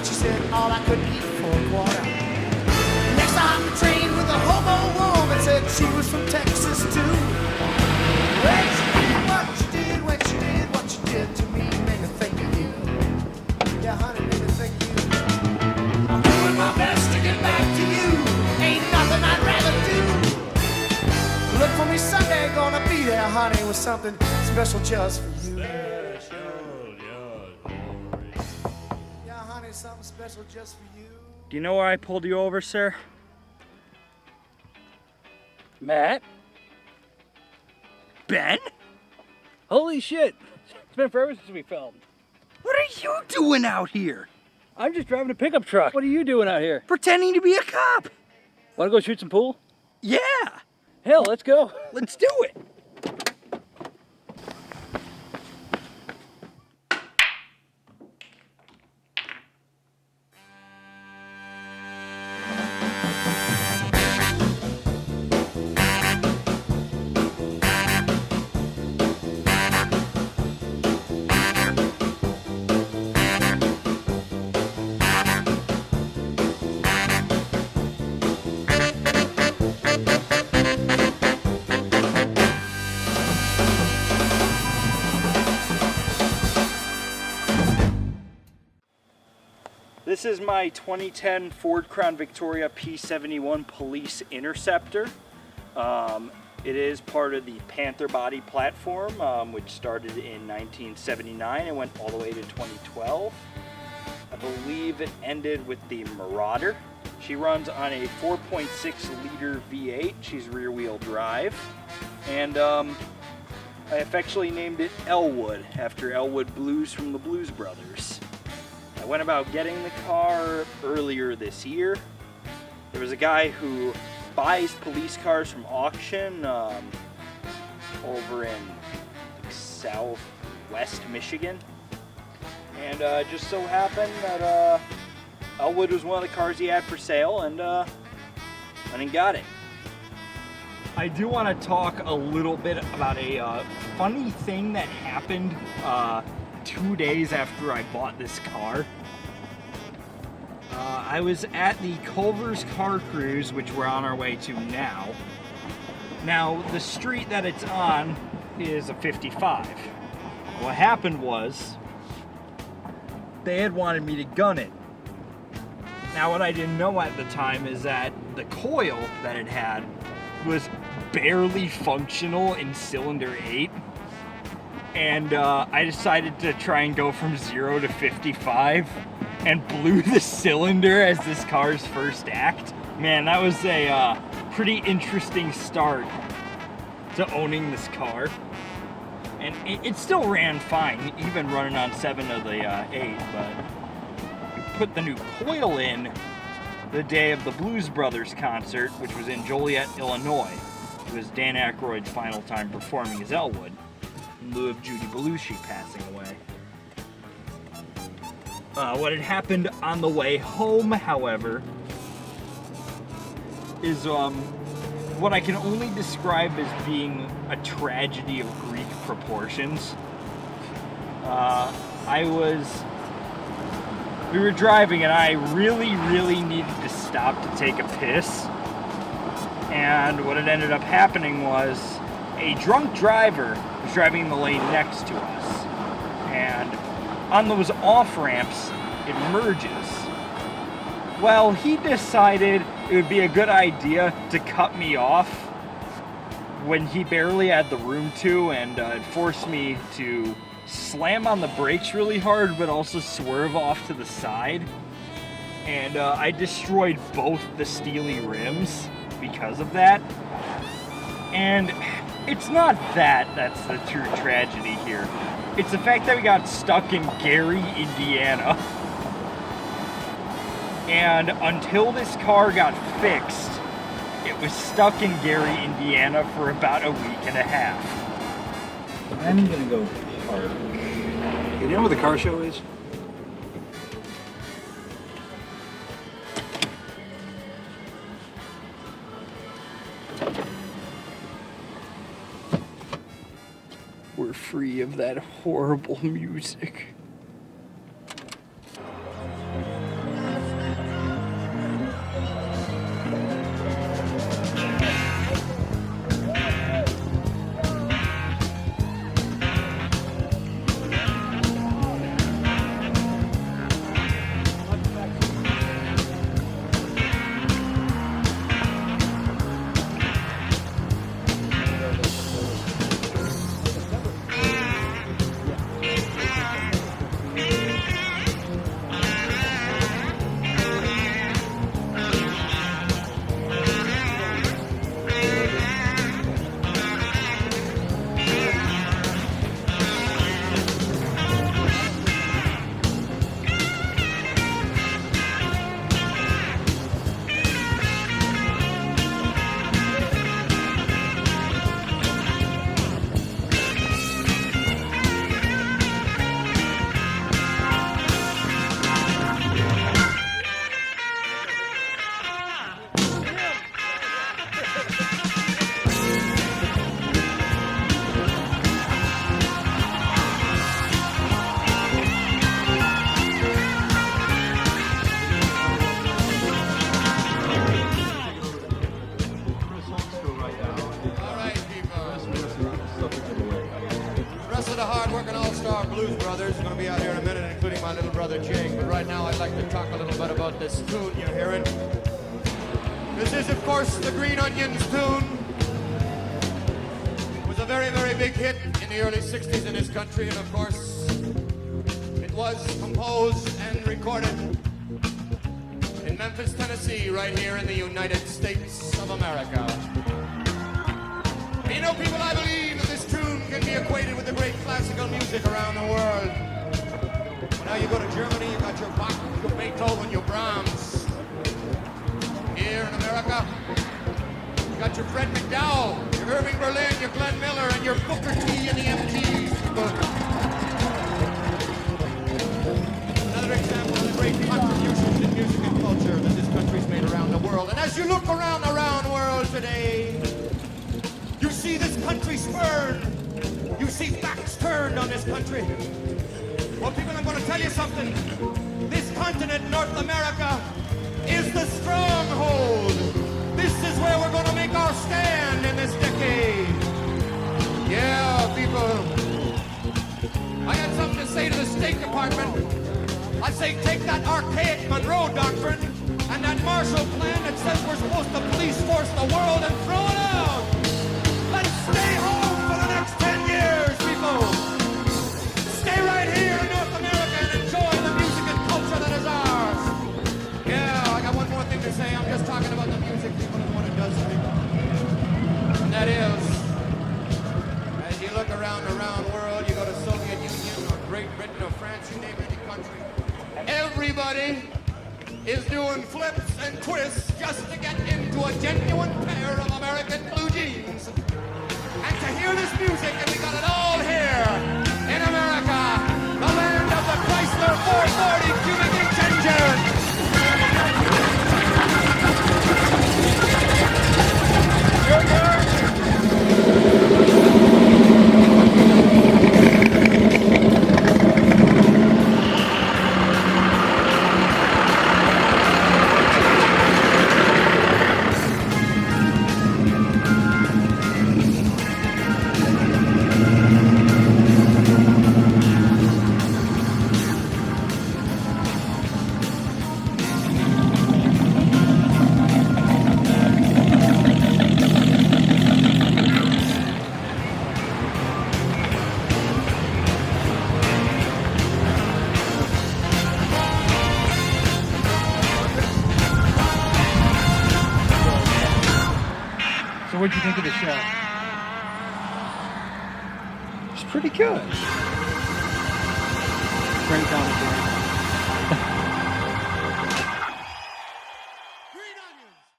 She said all I could eat for a quarter. Next I hopped the train with a hobo woman, said she was from Texas too. When she did what she did, when she did what she did to me, made me think of you. Yeah, honey, made me think of you. I'm doing my best to get back to you. Ain't nothing I'd rather do. Look for me Sunday, gonna be there, honey, with something special just for you. Yeah, honey, something special just for you. Do you know why I pulled you over, sir? Matt? Ben? Holy shit! It's been forever since we filmed. What are you doing out here? I'm just driving a pickup truck. What are you doing out here? Pretending to be a cop. Wanna go shoot some pool? Yeah, Hell, let's go. let's do it. This is my 2010 Ford Crown Victoria P71 Police Interceptor. It is part of the Panther body platform, which started in 1979 and went all the way to 2012. I believe it ended with the Marauder. She runs on a 4.6 liter V8. She's rear wheel drive. And I affectionately named it Elwood after Elwood Blues from the Blues Brothers. I went about getting the car earlier this year. There was a guy who buys police cars from auction over in southwest Michigan. And just so happened that Elwood was one of the cars he had for sale, and went and got it. I do want to talk a little bit about a funny thing that happened 2 days after I bought this car. I was at the Culver's car cruise, which we're on our way to now. Now, the street that it's on is a 55. What happened was, they had wanted me to gun it. Now, what I didn't know at the time is that the coil that it had was barely functional in cylinder 8. And I decided to try and go from 0 to 55 and blew the cylinder as this car's first act. Man, that was a pretty interesting start to owning this car. And it still ran fine, even running on 7 of the 8, but we put the new coil in the day of the Blues Brothers concert, which was in Joliet, Illinois. It was Dan Aykroyd's final time performing as Elwood, in lieu of Judy Belushi passing away. What had happened on the way home, however, is what I can only describe as being a tragedy of Greek proportions. We were driving and I really needed to stop to take a piss. And what had ended up happening was a drunk driver was driving in the lane next to us. And on those off-ramps, it merges. Well, he decided it would be a good idea to cut me off when he barely had the room to, and it forced me to slam on the brakes really hard, but also swerve off to the side. And I destroyed both the steely rims because of that. And it's not that's the true tragedy here. It's the fact that we got stuck in Gary, Indiana. And until this car got fixed, it was stuck in Gary, Indiana for about a week and a half. I'm gonna go park. You know where the car show is? We're free of that horrible music. hard-working all-star blues brothers are going to be out here in a minute, including my little brother Jake. But right now, I'd like to talk a little bit about this tune you're hearing. This is, of course, the Green Onions tune. It was a very, very big hit in the early 60s in this country, and of course, it was composed and recorded in Memphis, Tennessee, right here in the United States of America. And you know, people, I believe that this tune can be equated with the great classical music around the world. Well, now you go to Germany, you got your Bach, your Beethoven, your Brahms. Here in America, you got your Fred McDowell, your Irving Berlin, your Glenn Miller, and your Booker T and the MGs. Another example of the great contributions in music and culture that this country's made around the world. And as you look around the world today, you see this country spurned. You see backs turned on this country. Well, people, I'm going to tell you something. This continent, North America, is the stronghold. This is where we're going to make our stand in this decade. Yeah, people. I had something to say to the State Department. I say take that archaic Monroe Doctrine and that Marshall Plan that says we're supposed to police force the world and throw it out. Let's stay home for the next 10 years, people. Stay right here in North America and enjoy the music and culture that is ours. Yeah, I got one more thing to say. I'm just talking about the music, people, and what it does to people. And that is, as you look around the world, you go to Soviet Union or Great Britain or France, you name any country, everybody is doing flips and twists just to get into a genuine pair of American blue jeans. And to hear this music, and we got it all here in America, the land of the Chrysler 440 cubic inch engine. So what'd you think of the show? It's pretty good. Great commentary.